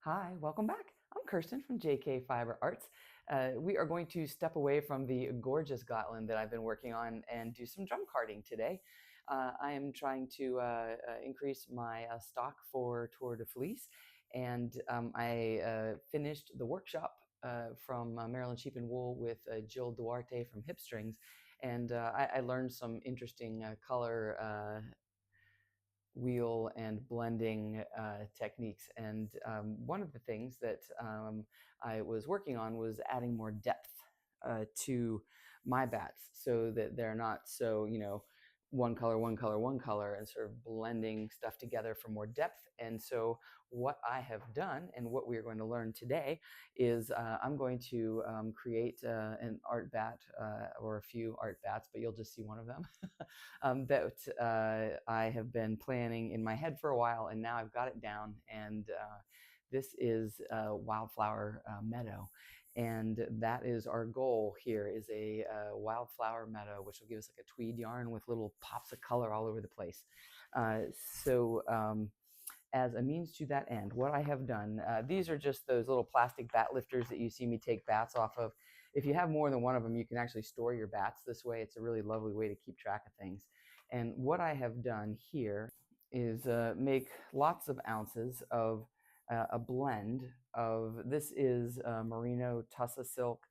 Hi, welcome back. I'm Kirsten from JK Fiber Arts. We are going to step away from the gorgeous Gotland that I've been working on and do some drum carding today. I am trying to increase my stock for Tour de Fleece, and I finished the workshop from Maryland Sheep and Wool with Jill Duarte from Hip Strings, and I learned some interesting color wheel and blending techniques. And one of the things that I was working on was adding more depth to my bats so that they're not so, one color, one color, one color, and sort of blending stuff together for more depth. And so what I have done and what we are going to learn today is I'm going to create an art bat or a few art bats, but you'll just see one of them that I have been planning in my head for a while, and now I've got it down. And this is Wildflower Meadow. And that is our goal here, is a wildflower meadow, which will give us like a tweed yarn with little pops of color all over the place. So as a means to that end, what I have done, these are just those little plastic bat lifters that you see me take bats off of. If you have more than one of them, you can actually store your bats this way. It's a really lovely way to keep track of things. And what I have done here is make lots of ounces of a blend of, this is merino tussa silk,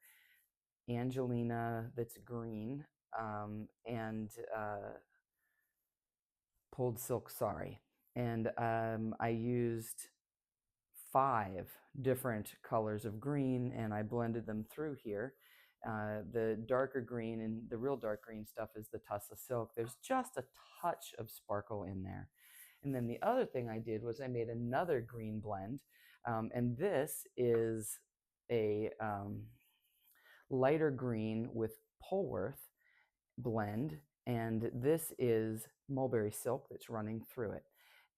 Angelina that's green, and pulled silk sari. And I used 5 different colors of green, and I blended them through here. The darker green and the real dark green stuff is the tussa silk. There's just a touch of sparkle in there. And then the other thing I did was I made another green blend, and this is a lighter green with Polworth blend, and this is mulberry silk that's running through it.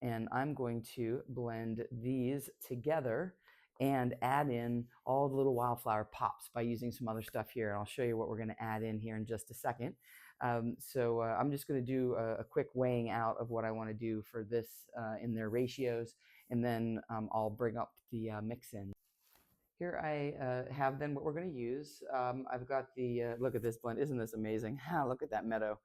And I'm going to blend these together and add in all the little wildflower pops by using some other stuff here. And I'll show you what we're going to add in here in just a second. So I'm just going to do a quick weighing out of what I want to do for this in their ratios, and then I'll bring up the mix in. Here I have then what we're going to use. I've got the, look at this blend. Isn't this amazing? Look at that meadow.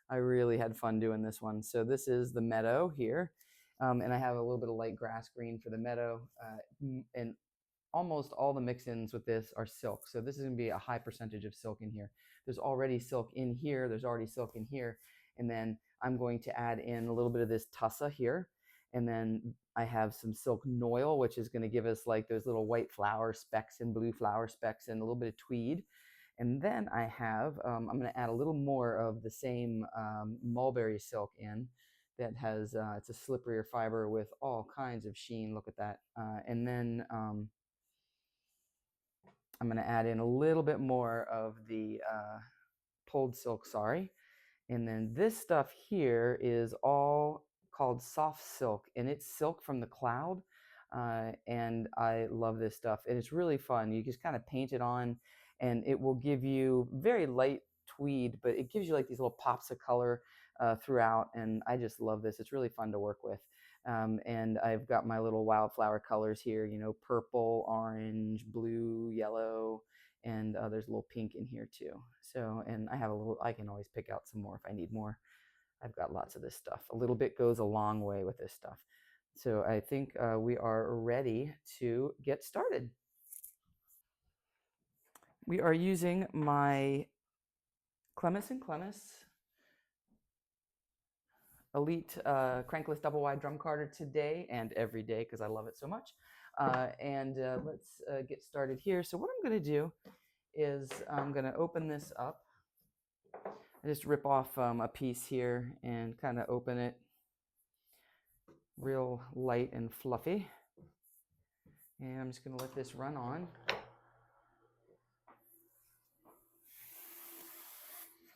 I really had fun doing this one. So this is the meadow here. And I have a little bit of light grass green for the meadow. And almost all the mix-ins with this are silk. So this is going to be a high percentage of silk in here. There's already silk in here. There's already silk in here. And then I'm going to add in a little bit of this tussa here. And then I have some silk noil, which is going to give us like those little white flower specks and blue flower specks and a little bit of tweed. And then I have, I'm going to add a little more of the same mulberry silk in that has, it's a slipperier fiber with all kinds of sheen. Look at that. And then I'm going to add in a little bit more of the pulled silk sari. And then this stuff here is all called soft silk, and it's silk from the cloud. And I love this stuff. And it's really fun. You just kind of paint it on, and it will give you very light tweed, but it gives you like these little pops of color throughout. And I just love this. It's really fun to work with. And I've got my little wildflower colors here, you know, purple, orange, blue, yellow, and there's a little pink in here too. So, and I have a little, I can always pick out some more if I need more. I've got lots of this stuff. A little bit goes a long way with this stuff. So I think we are ready to get started. We are using my Clemes and Clemes Elite Crankless double wide drum carder today and every day because I love it so much. And let's get started here. So what I'm going to do is I'm going to open this up. I just rip off a piece here and kind of open it real light and fluffy. And I'm just going to let this run on.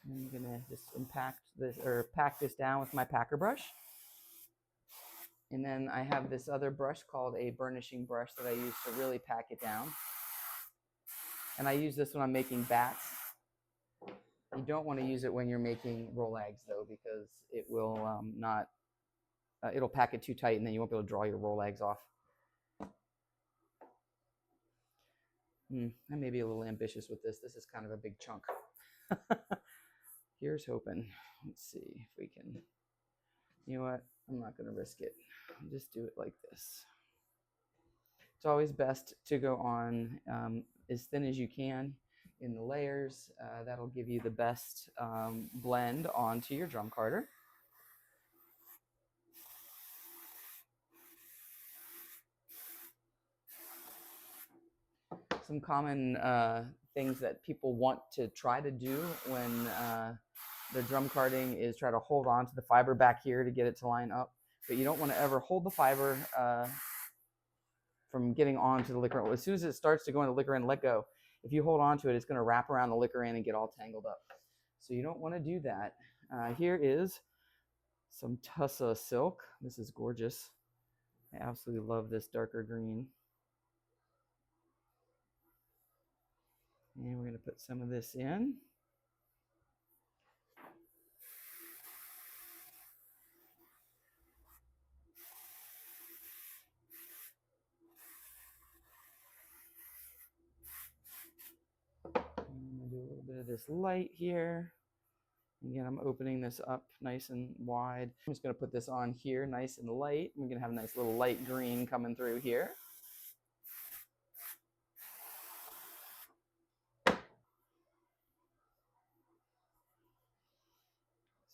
I'm going to just impact this or pack this down with my packer brush. And then I have this other brush called a burnishing brush that I use to really pack it down. And I use this when I'm making bats. You don't want to use it when you're making roll eggs though, because it will it'll pack it too tight and then you won't be able to draw your roll eggs off. I may be a little ambitious with this. This is kind of a big chunk. Here's hoping. Let's see if we can. You know what? I'm not going to risk it. I'll just do it like this. It's always best to go on as thin as you can in the layers. That'll give you the best blend onto your drum carder. Some common things that people want to try to do when they're drum carding is try to hold on to the fiber back here to get it to line up. But you don't want to ever hold the fiber from getting onto the liquor. As soon as it starts to go into the liquor and let go, if you hold on to it, it's going to wrap around the liquor and get all tangled up. So you don't want to do that. Here is some Tussa silk. This is gorgeous. I absolutely love this darker green. And we're going to put some of this in. I'm going to do a little bit of this light here. Again, I'm opening this up nice and wide. I'm just going to put this on here nice and light. We're going to have a nice little light green coming through here.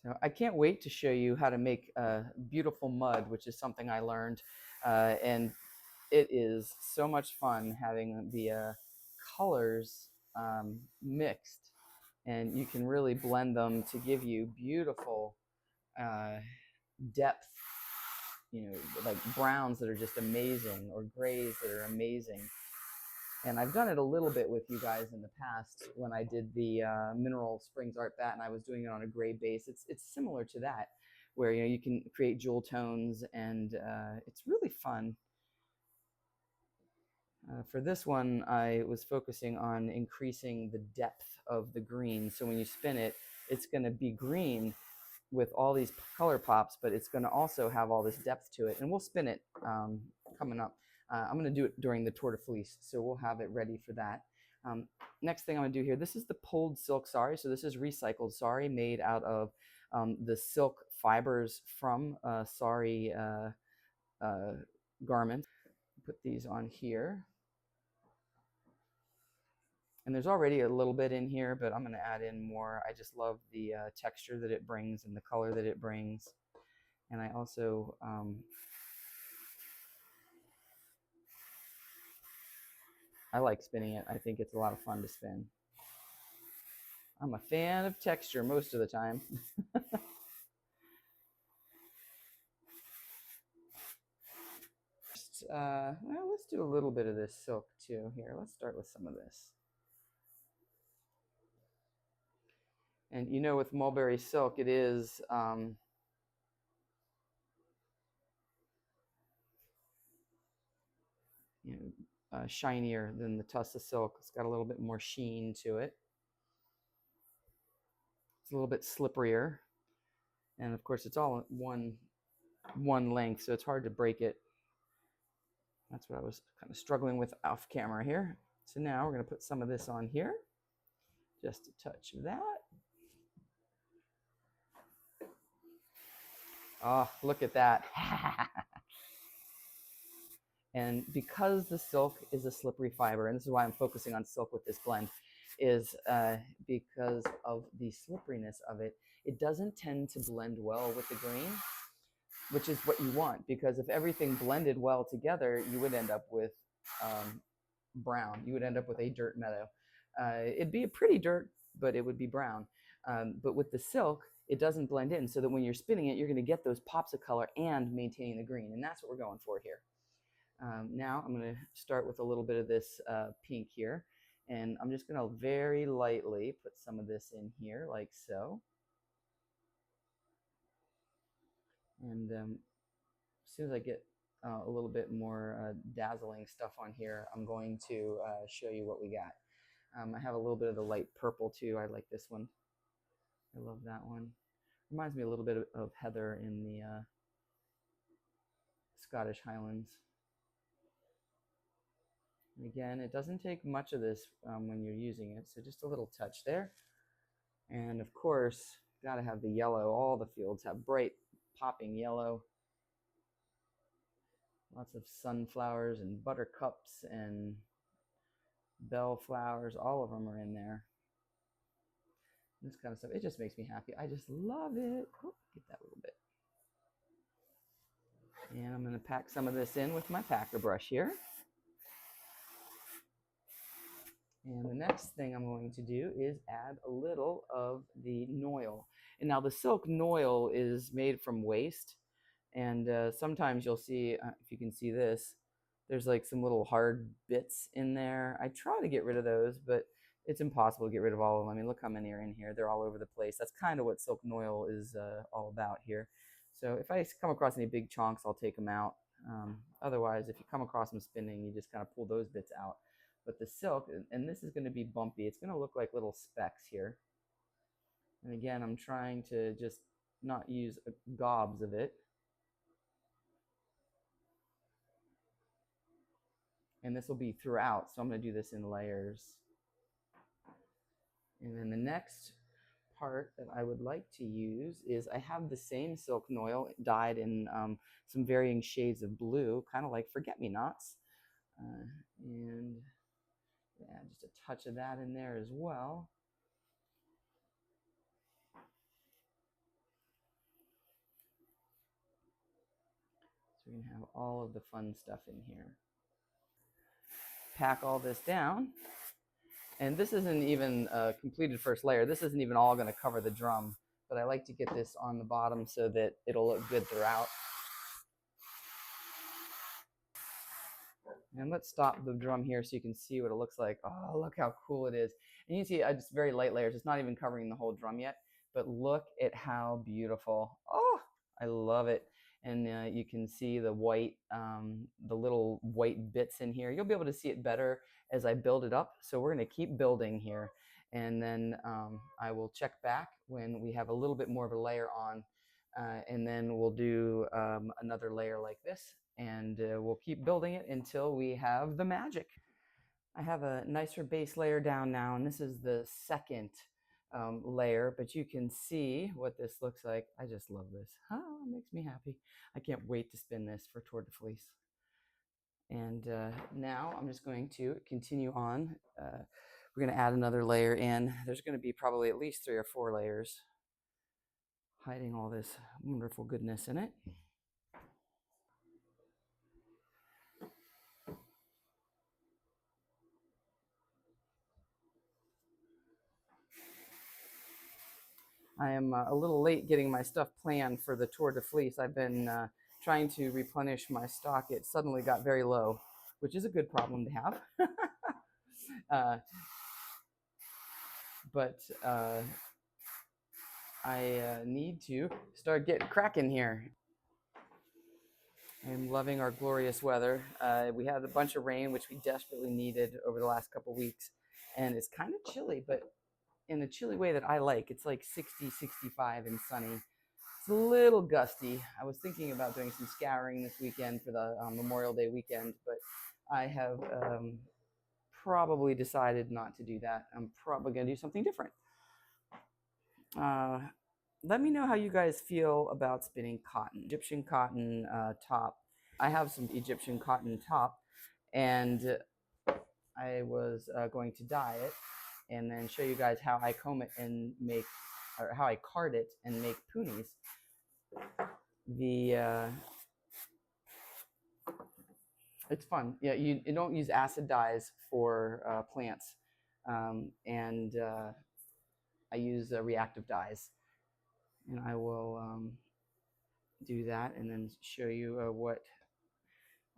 So I can't wait to show you how to make beautiful mud, which is something I learned. And it is so much fun having the colors mixed. And you can really blend them to give you beautiful depth, you know, like browns that are just amazing or grays that are amazing. And I've done it a little bit with you guys in the past when I did the Mineral Springs Art Batt, and I was doing it on a gray base. It's similar to that, where you know you can create jewel tones, and it's really fun. For this one, I was focusing on increasing the depth of the green. So when you spin it, it's going to be green with all these color pops, but it's going to also have all this depth to it. And we'll spin it coming up. I'm going to do it during the Tour de Fleece, so we'll have it ready for that. Next thing I'm going to do here, this is the pulled silk sari. So this is recycled sari made out of the silk fibers from sari garments. Put these on here. And there's already a little bit in here, but I'm going to add in more. I just love the texture that it brings and the color that it brings. And I also I like spinning it. I think it's a lot of fun to spin. I'm a fan of texture most of the time. Well, let's do a little bit of this silk too here. Let's start with some of this. And you know, with mulberry silk, it is you know, shinier than the Tussa silk. It's got a little bit more sheen to it. It's a little bit slipperier, and of course, it's all one length, so it's hard to break it. That's what I was kind of struggling with off camera here. So now we're going to put some of this on here, just a touch of that. Oh, look at that. And because the silk is a slippery fiber, and this is why I'm focusing on silk with this blend, is because of the slipperiness of it, it doesn't tend to blend well with the green, which is what you want, because if everything blended well together, you would end up with brown. You would end up with a dirt meadow. It'd be a pretty dirt, but it would be brown. But with the silk, it doesn't blend in, so that when you're spinning it, you're going to get those pops of color and maintaining the green, and that's what we're going for here. Now I'm going to start with a little bit of this pink here, and I'm just going to very lightly put some of this in here like so. And as soon as I get a little bit more dazzling stuff on here, I'm going to show you what we got. I have a little bit of the light purple too. I like this one. I love that one. Reminds me a little bit of heather in the Scottish Highlands. And again, it doesn't take much of this when you're using it, so just a little touch there. And of course, got to have the yellow. All the fields have bright popping yellow. Lots of sunflowers and buttercups and bellflowers. All of them are in there. This kind of stuff. It just makes me happy. I just love it. Oh, get that a little bit. And I'm going to pack some of this in with my packer brush here. And the next thing I'm going to do is add a little of the noil. And now the silk noil is made from waste. And sometimes you'll see, if you can see this, there's like some little hard bits in there. I try to get rid of those, but it's impossible to get rid of all of them. I mean, look how many are in here. They're all over the place. That's kind of what silk noil is all about here. So if I come across any big chunks, I'll take them out. Otherwise, if you come across them spinning, you just kind of pull those bits out. But the silk, and this is going to be bumpy, it's going to look like little specks here. And again, I'm trying to just not use gobs of it. And this will be throughout, so I'm going to do this in layers. And then the next part that I would like to use is I have the same silk noil dyed in some varying shades of blue, kind of like forget-me-nots. And yeah, just a touch of that in there as well. So we're going to have all of the fun stuff in here. Pack all this down. And this isn't even a completed first layer. This isn't even all going to cover the drum, but I like to get this on the bottom so that it'll look good throughout. And let's stop the drum here so you can see what it looks like. Oh, look how cool it is. And you can see just very light layers. It's not even covering the whole drum yet, but look at how beautiful. Oh, I love it. And you can see the white, the little white bits in here. You'll be able to see it better as I build it up. So we're going to keep building here. And then I will check back when we have a little bit more of a layer on. And then we'll do another layer like this. And we'll keep building it until we have the magic. I have a nicer base layer down now, and this is the second layer, but you can see what this looks like. I just love this. Oh, it makes me happy. I can't wait to spin this for Tour de Fleece. And now I'm just going to continue on. We're going to add another layer in. There's going to be probably at least 3 or 4 layers hiding all this wonderful goodness in it. I am a little late getting my stuff planned for the Tour de Fleece. I've been trying to replenish my stock. It suddenly got very low, which is a good problem to have. But I need to start getting cracking here. I'm loving our glorious weather. We had a bunch of rain, which we desperately needed over the last couple weeks. And it's kind of chilly, but in a chilly way that I like. It's like 60, 65 and sunny. It's a little gusty. I was thinking about doing some scouring this weekend for the Memorial Day weekend, but I have probably decided not to do that. I'm probably going to do something different. Let me know how you guys feel about spinning cotton, Egyptian cotton top. I have some Egyptian cotton top, and I was going to dye it and then show you guys how I comb it and make, or how I card it and make poonies. It's fun. Yeah, you don't use acid dyes for plants, and I use reactive dyes, and I will do that and then show you what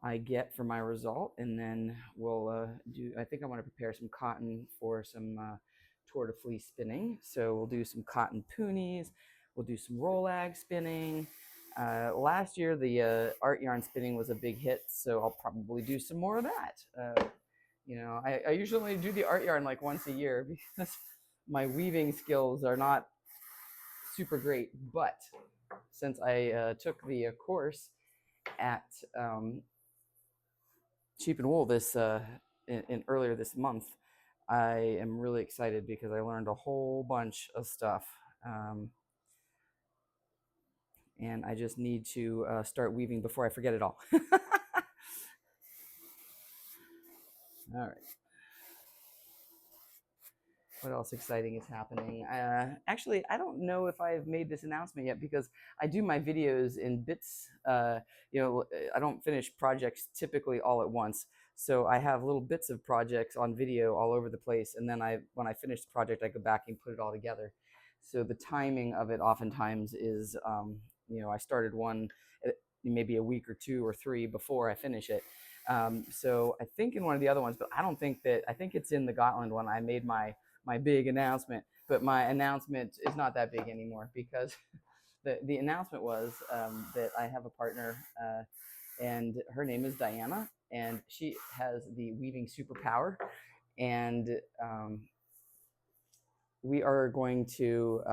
I get for my result, and then we'll do, I think I want to prepare some cotton for some Tour de Fleece spinning. So we'll do some cotton poonies, we'll do some roll-ag spinning. Last year, the art yarn spinning was a big hit, so I'll probably do some more of that. You know, I usually do the art yarn like once a year because my weaving skills are not super great, but since I took the course at Cheap and Wool this earlier this month, I am really excited because I learned a whole bunch of stuff. Um, and I just need to start weaving before I forget it all. All right. What else exciting is happening? Actually, I don't know if I've made this announcement yet because I do my videos in bits. I don't finish projects typically all at once. So I have little bits of projects on video all over the place. And then when I finish the project, I go back and put it all together. So the timing of it oftentimes is, I started one maybe a week or two or three before I finish it. So I think in one of the other ones, but I think it's in the Gotland one. I made my big announcement, but my announcement is not that big anymore because the announcement was that I have a partner, and her name is Diana, and she has the weaving superpower, and we are going to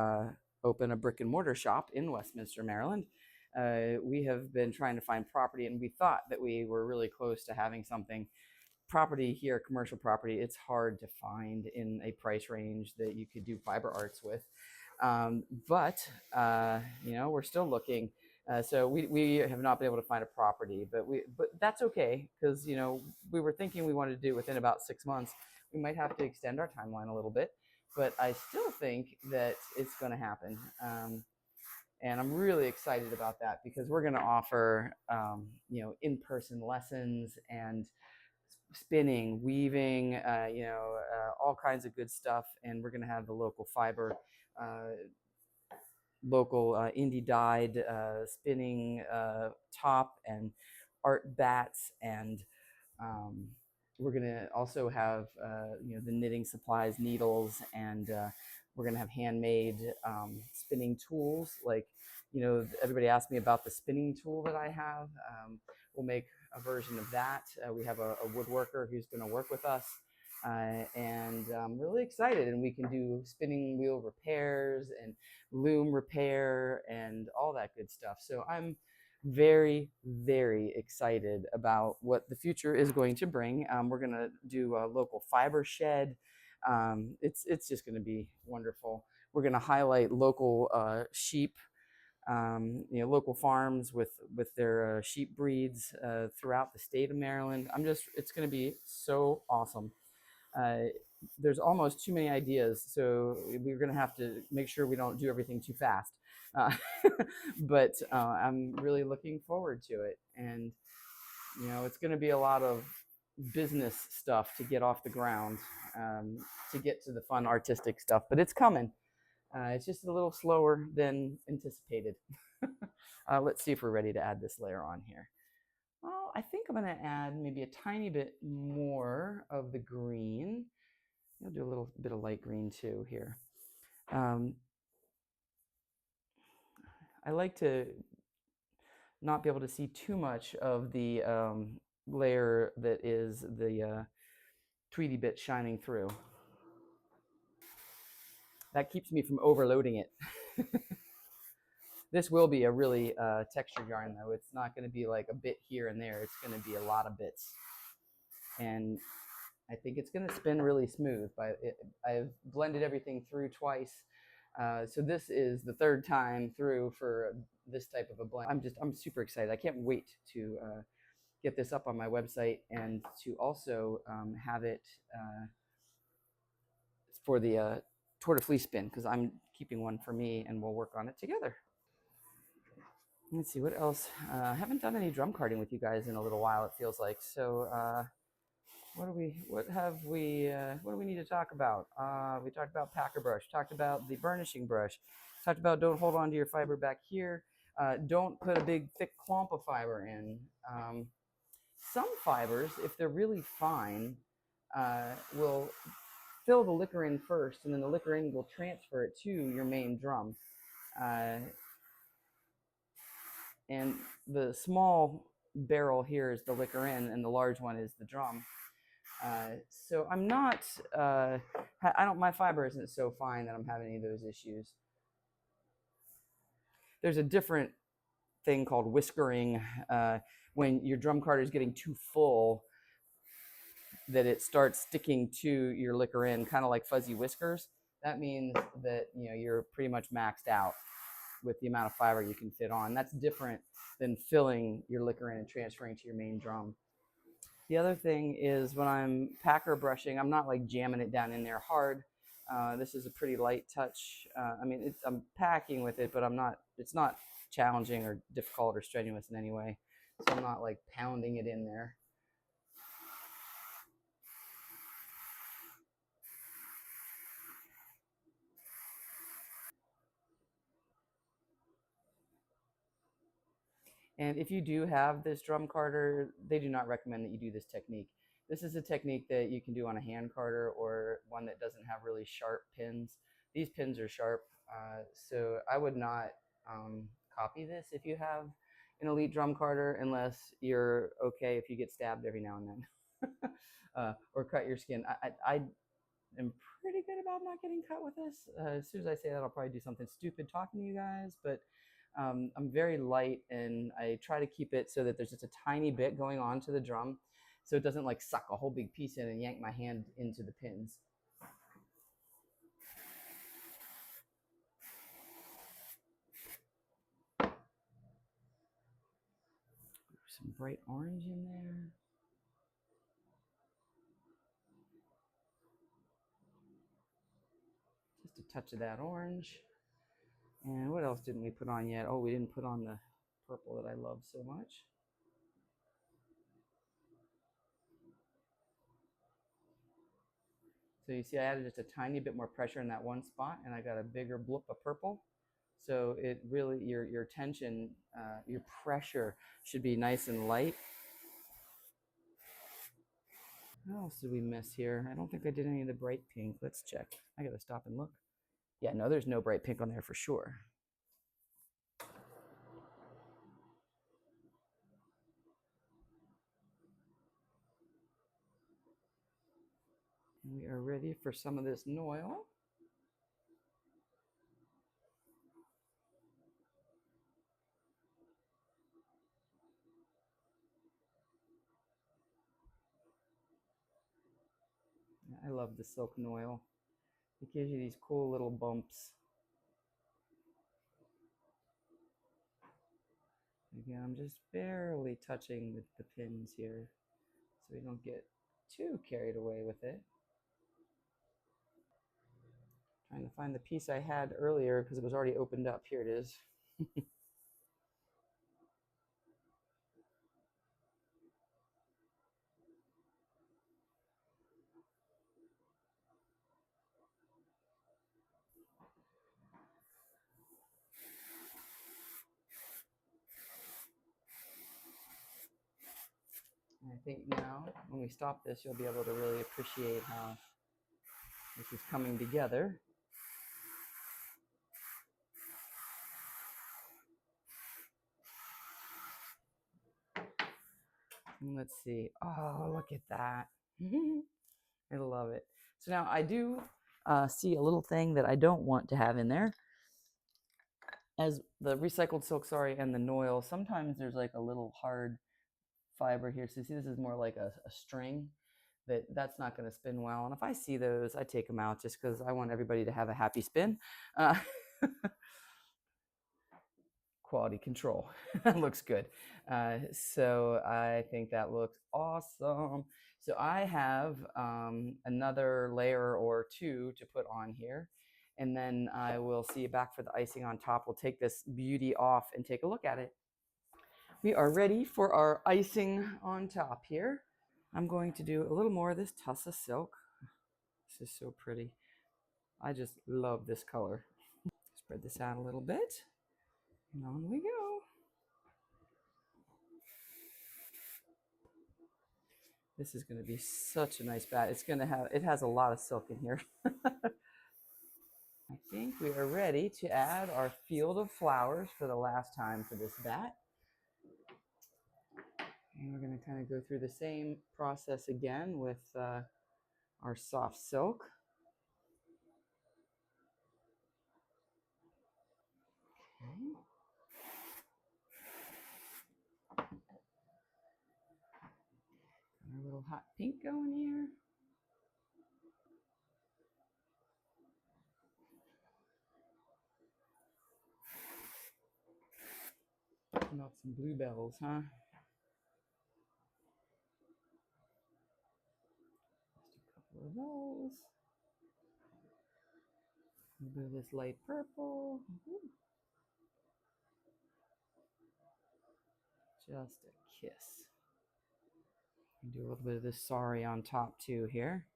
open a brick and mortar shop in Westminster, Maryland. We have been trying to find property, and we thought that we were really close to having something. Property here, commercial property, it's hard to find in a price range that you could do fiber arts with. But we're still looking. So we have not been able to find a property, but that's okay because we were thinking we wanted to do it within about 6 months. We might have to extend our timeline a little bit, but I still think that it's going to happen. And I'm really excited about that because we're going to offer in-person lessons and spinning, weaving, all kinds of good stuff. And we're going to have the local fiber, local indie dyed spinning top and art bats. And we're going to also have, the knitting supplies, needles, and we're going to have handmade spinning tools. Like, everybody asked me about the spinning tool that I have. We'll make a version of that. We have a woodworker who's going to work with us, and I'm really excited. And we can do spinning wheel repairs and loom repair and all that good stuff. So I'm very, very excited about what the future is going to bring. We're going to do a local fiber shed. It's just going to be wonderful. We're going to highlight local sheep, local farms with their sheep breeds throughout the state of Maryland. It's going to be so awesome. There's almost too many ideas, so we're going to have to make sure we don't do everything too fast. But I'm really looking forward to it. And, it's going to be a lot of business stuff to get off the ground, to get to the fun artistic stuff, but it's coming. It's just a little slower than anticipated. Let's see if we're ready to add this layer on here. Oh, I think I'm going to add maybe a tiny bit more of the green. I'll do a little bit of light green too here. I like to not be able to see too much of the layer that is the Tweety bit shining through. That keeps me from overloading it. This will be a really textured yarn, though. It's not going to be like a bit here and there. It's going to be a lot of bits. And I think it's going to spin really smooth. I've blended everything through twice. So this is the third time through for this type of a blend. I'm super excited. I can't wait to get this up on my website and to also have it for the Tour de Fleece spin, because I'm keeping one for me and we'll work on it together. Let's see what else. I haven't done any drum carding with you guys in a little while, it feels like. So what do we need to talk about? We talked about packer brush, talked about the burnishing brush, talked about don't hold on to your fiber back here. Don't put a big thick clump of fiber in. Some fibers, if they're really fine, will fill the liquor in first, and then the liquor in will transfer it to your main drum. And the small barrel here is the liquor in, and the large one is the drum. So I'm not, my fiber isn't so fine that I'm having any of those issues. There's a different thing called whiskering, when your drum card is getting too full. that it starts sticking to your liquor in, kind of like fuzzy whiskers, that means that you're pretty much maxed out with the amount of fiber you can fit on. That's different than filling your liquor in and transferring to your main drum. The other thing is when I'm packer brushing, I'm not like jamming it down in there hard. This is a pretty light touch. I mean, I'm packing with it, but it's not challenging or difficult or strenuous in any way. So I'm not like pounding it in there. And if you do have this drum carder, they do not recommend that you do this technique. This is a technique that you can do on a hand carder or one that doesn't have really sharp pins. These pins are sharp, so I would not copy this if you have an elite drum carder, unless you're okay if you get stabbed every now and then or cut your skin. I am pretty good about not getting cut with this. As soon as I say that, I'll probably do something stupid talking to you guys, but I'm very light and I try to keep it so that there's just a tiny bit going on to the drum so it doesn't like suck a whole big piece in and yank my hand into the pins. Some bright orange in there. Just a touch of that orange. And what else didn't we put on yet? Oh, we didn't put on the purple that I love so much. So you see I added just a tiny bit more pressure in that one spot and I got a bigger bloop of purple. So it really, your tension, your pressure should be nice and light. What else did we miss here? I don't think I did any of the bright pink. Let's check. I gotta stop and look. Yeah, no, there's no bright pink on there for sure. And we are ready for some of this noil. I love the silk noil. It gives you these cool little bumps. Again, I'm just barely touching the pins here so we don't get too carried away with it. Trying to find the piece I had earlier because it was already opened up. Here it is. I think now, when we stop this, you'll be able to really appreciate how this is coming together. And let's see. Oh, look at that. I love it. So now I do see a little thing that I don't want to have in there. As the recycled silk, sorry, and the noil, sometimes there's like a little hard fiber here. So you see this is more like a string that's not going to spin well. And if I see those, I take them out just because I want everybody to have a happy spin. Quality control. That looks good. So I think that looks awesome. So I have another layer or two to put on here. And then I will see you back for the icing on top. We'll take this beauty off and take a look at it. We are ready for our icing on top here. I'm going to do a little more of this Tussa silk. This is so pretty. I just love this color. Spread this out a little bit. And on we go. This is going to be such a nice bat. It has a lot of silk in here. I think we are ready to add our field of flowers for the last time for this bat. And we're going to kind of go through the same process again with our soft silk. Okay. Our little hot pink going here. Melt some bluebells, huh? Just a couple of those. A little bit of this light purple. Just a kiss. Do a little bit of this sorry on top too here.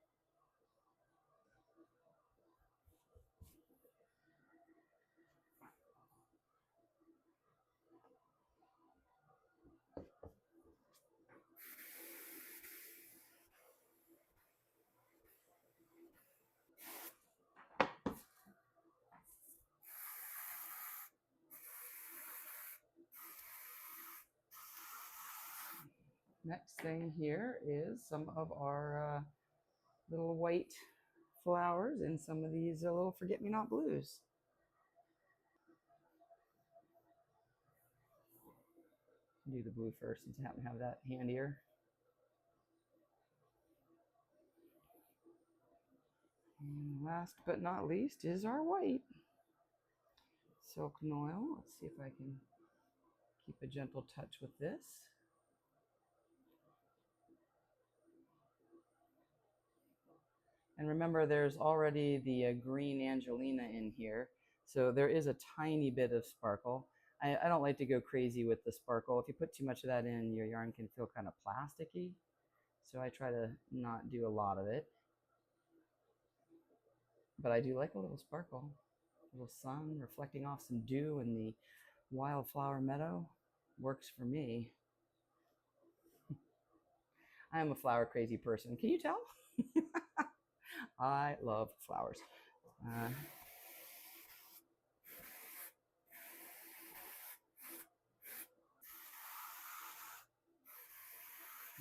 Next thing here is some of our little white flowers and some of these little forget-me-not blues. Do the blue first since I happen to have that handier. And last but not least is our white silk noil. Let's see if I can keep a gentle touch with this. And remember, there's already the green Angelina in here, so there is a tiny bit of sparkle. I don't like to go crazy with the sparkle. If you put too much of that in, your yarn can feel kind of plasticky. So I try to not do a lot of it. But I do like a little sparkle. A little sun reflecting off some dew in the Wildflower Meadow works for me. I am a flower crazy person. Can you tell? I love flowers.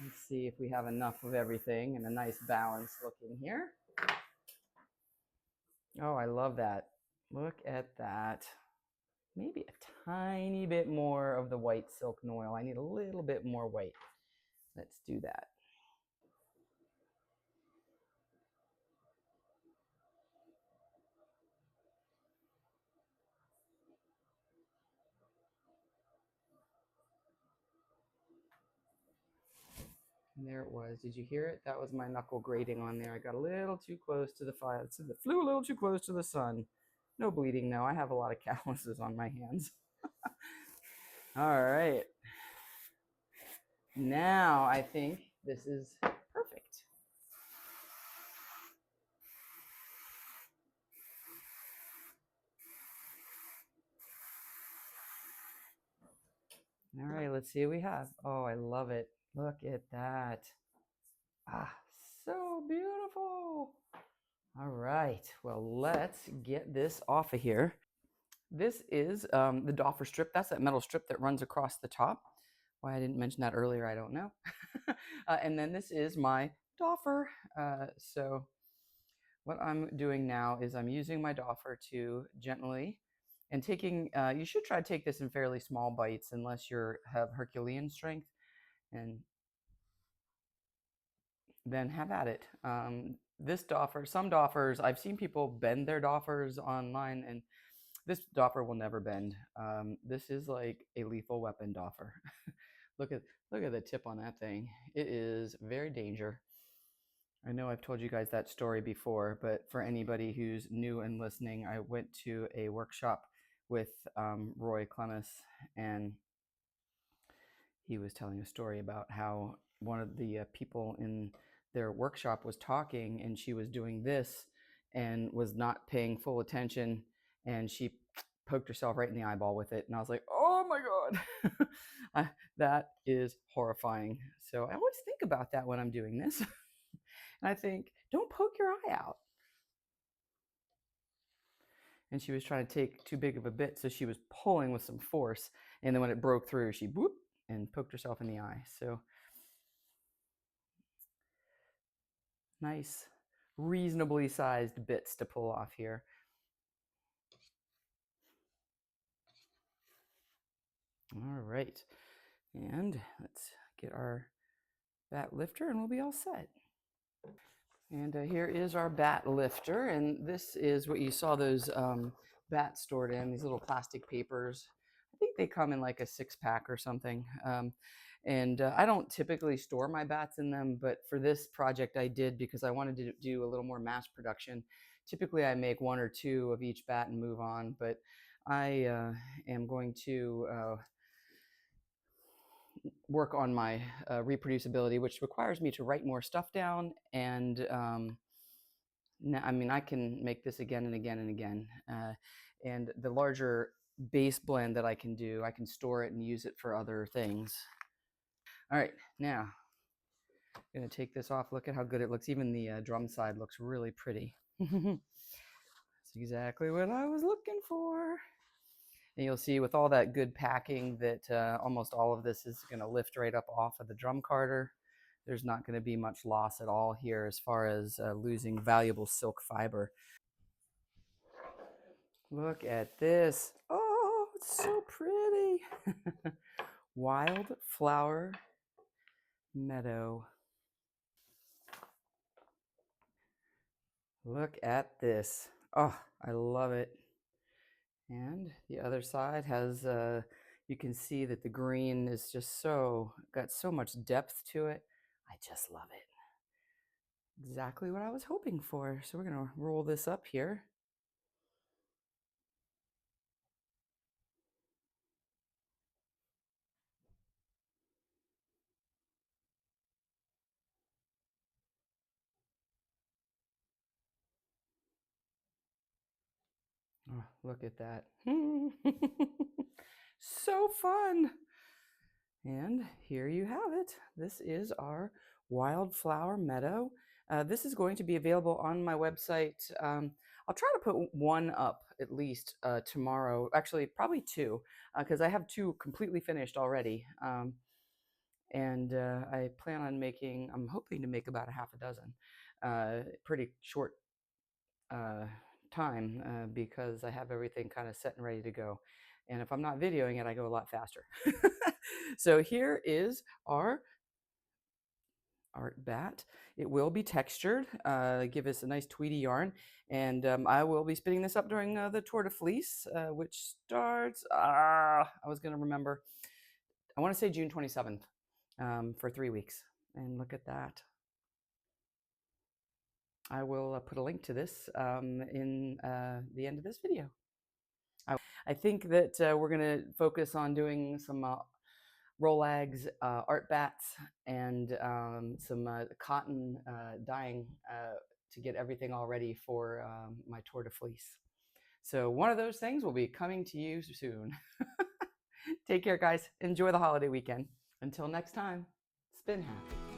Let's see if we have enough of everything and a nice balance looking here. Oh, I love that. Look at that. Maybe a tiny bit more of the white silk noil. I need a little bit more white. Let's do that. And there it was. Did you hear it? That was my knuckle grating on there. I got a little too close to the fire. It flew a little too close to the sun. No bleeding, though. I have a lot of calluses on my hands. All right. Now I think this is perfect. All right, let's see what we have. Oh, I love it. Look at that. Ah, so beautiful. All right, well, let's get this off of here. This is the doffer strip. That's that metal strip that runs across the top. Why I didn't mention that earlier, I don't know. And then this is my doffer. So what I'm doing now is I'm using my doffer to gently and taking, you should try to take this in fairly small bites unless you have Herculean strength, and then have at it. This doffer, some doffers, I've seen people bend their doffers online, and this doffer will never bend. This is like a lethal weapon doffer. look at the tip on that thing. It is very danger. I know I've told you guys that story before, but for anybody who's new and listening, I went to a workshop with Roy Clemes, and he was telling a story about how one of the people in their workshop was talking, and she was doing this and was not paying full attention, and she poked herself right in the eyeball with it. And I was like, oh my God, that is horrifying. So I always think about that when I'm doing this. And I think, don't poke your eye out. And she was trying to take too big of a bit, so she was pulling with some force. And then when it broke through, she whoop and poked herself in the eye. So nice, reasonably sized bits to pull off here. All right. And let's get our batt lifter and we'll be all set. And here is our batt lifter, and this is what you saw those bats stored in, these little plastic papers. I think they come in like a 6-pack or something. And I don't typically store my bats in them, but for this project I did because I wanted to do a little more mass production. Typically I make 1 or 2 of each bat and move on, but I am going to work on my reproducibility, which requires me to write more stuff down. And I mean, I can make this again and again and again. And the larger base blend that I can do, I can store it and use it for other things. All right, now I'm gonna take this off. Look at how good it looks. Even the drum side looks really pretty. That's exactly what I was looking for. And you'll see with all that good packing that almost all of this is gonna lift right up off of the drum carder. There's not gonna be much loss at all here as far as losing valuable silk fiber. Look at this. Oh, it's so pretty. Wildflower Meadow. Look at this. Oh, I love it. And the other side has, you can see that the green is just got so much depth to it. I just love it. Exactly what I was hoping for. So we're going to roll this up here. Oh, look at that. So fun. And here you have it. This is our Wildflower Meadow. This is going to be available on my website. I'll try to put 1 up at least tomorrow. Actually, probably 2, because I have 2 completely finished already. And I plan on making, I'm hoping to make about a half a dozen. Pretty short time because I have everything kind of set and ready to go. And if I'm not videoing it, I go a lot faster. So here is our art bat. It will be textured, give us a nice tweedy yarn. And I will be spinning this up during the Tour de Fleece, which starts, I was going to remember, I want to say June 27th for 3 weeks. And look at that. I will put a link to this in the end of this video. I think that we're going to focus on doing some Rolags art bats and some cotton dyeing to get everything all ready for my Tour de Fleece. So one of those things will be coming to you soon. Take care, guys. Enjoy the holiday weekend. Until next time, spin happy.